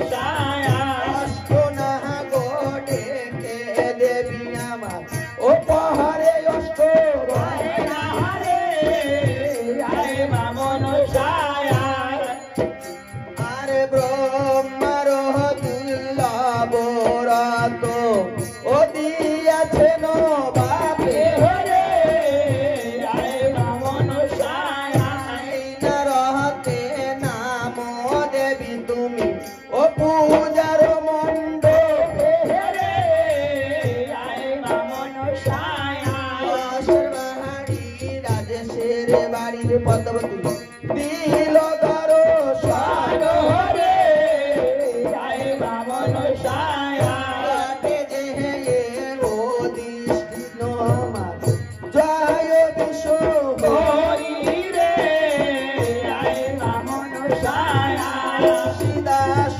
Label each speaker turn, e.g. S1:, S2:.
S1: ছায়া
S2: অষ্টনা গোডে কে দেবী আমার ও পাহাড়ে অষ্ট
S1: আরে না হরে আরে বামন ছায়া
S2: আরে ব্রহ্মার দুর্লভ রাত ও দিয়াছেন বাপে
S1: হরে আরে বামন ছায়া
S2: রহতে নাম দেবী তুমি ও পূজার মন্ড
S1: হরে আরে বামন ছায়া
S2: বাহারি রাজেশের বাড়ির পদ্মবতী দিল ধরো স্বাদ
S1: হরে আরে বামন ছায়া
S2: জয় বিশ্ব
S1: হরি রে আরে বামন ছায়া
S2: দাস